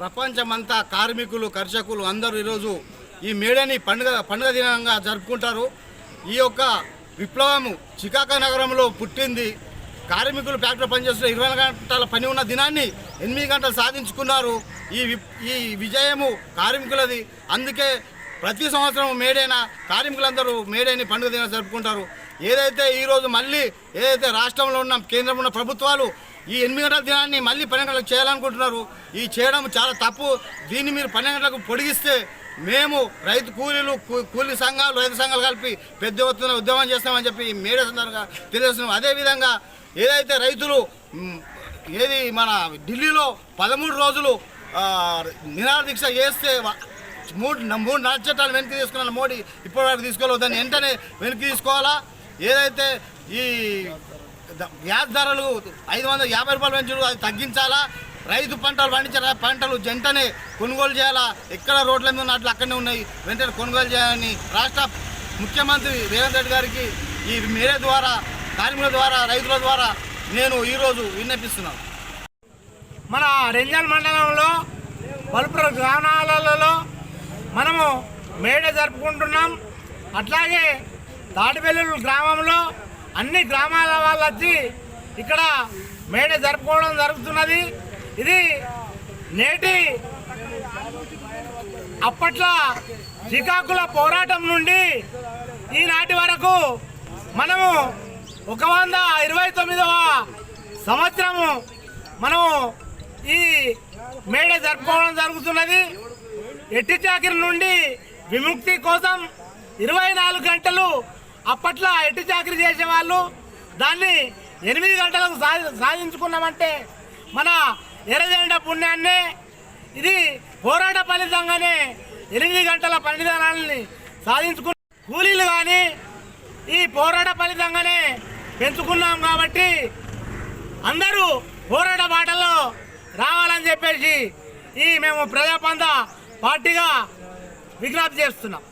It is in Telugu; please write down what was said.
ప్రపంచమంతా కార్మికులు కర్షకులు అందరూ ఈరోజు ఈ మేడేని పండుగ దినంగా జరుపుకుంటారు. ఈ యొక్క విప్లవము చికాగో నగరంలో పుట్టింది. కార్మికులు ఫ్యాక్టరీ పనిచేస్తున్న 20 గంటల పని ఉన్న దినాన్ని 8 గంటలు సాధించుకున్నారు. ఈ విజయము కార్మికులది. అందుకే ప్రతి సంవత్సరం మేడైన కార్మికులందరూ మేడేని పండుగ దినం జరుపుకుంటారు. ఏదైతే ఈరోజు మళ్ళీ ఏదైతే రాష్ట్రంలో ఉన్న కేంద్రంలో ఉన్న ప్రభుత్వాలు ఈ 8 గంటల దినాన్ని మళ్ళీ 12 గంటలకు చేయాలనుకుంటున్నారు. ఈ చేయడం చాలా తప్పు. దీన్ని మీరు 12 గంటలకు పొడిగిస్తే మేము రైతు కూలీ సంఘాలు రైతు సంఘాలు కలిపి పెద్ద ఎత్తున ఉద్యమం చేస్తామని చెప్పి మేడే సందర్భంగా తెలియజేస్తున్నాం. అదేవిధంగా ఏదైతే రైతులు మన ఢిల్లీలో 13 రోజులు నిరాహార దీక్ష చేస్తే మూడు నల్ల చట్టాలు వెనక్కి తీసుకున్న మోడీ ఇప్పటివరకు తీసుకోలేదు. దాన్ని వెంటనే వెనక్కి తీసుకోవాలా. ఏదైతే ఈ గ్యాస్ ధరలు 550 రూపాయలు పెంచుడు అది తగ్గించాలా. రైతు పంటలు పండించిన పంటలు వెంటనే కొనుగోలు చేయాలా. ఎక్కడ రోడ్ల మీద ఉన్న అట్లా అక్కడనే ఉన్నాయి, వెంటనే కొనుగోలు చేయాలని రాష్ట్ర ముఖ్యమంత్రి రేవంత్ రెడ్డి గారికి ఈ మేడే ద్వారా కార్మికుల ద్వారా రైతుల ద్వారా నేను ఈరోజు విన్నపిస్తున్నాను. మన రెంజల్ మండలంలో పలుపుర గ్రామాలలో మనము మేడే జరుపుకుంటున్నాం. అట్లాగే తాటిబెల్లులు గ్రామంలో అన్ని గ్రామాల వాళ్ళు వచ్చి ఇక్కడ మేడే జరుపుకోవడం జరుగుతున్నది. ఇది నేటి అప్పట్లో శ్రీకాకుళ పోరాటం నుండి ఈనాటి వరకు మనము 129వ సంవత్సరము మనము ఈ మేడే జరుపుకోవడం జరుగుతున్నది. ఎట్టి చాకిరి నుండి విముక్తి కోసం 24 గంటలు అప్పట్లో ఎట్టి చాకిరి చేసేవాళ్ళు. దాన్ని 8 గంటలకు సాధించుకున్నామంటే మన ఎర్రజెండా పుణ్యాన్నే. ఇది పోరాట ఫలితంగానే 8 గంటల పనిదినాలని సాధించుకున్న కూలీలు కానీ ఈ పోరాట ఫలితంగానే పెంచుకున్నాం. కాబట్టి అందరూ పోరాట బాటలో రావాలని చెప్పేసి మేము ప్రజాపంద పార్టీగా విజ్ఞప్తి చేస్తున్నాం.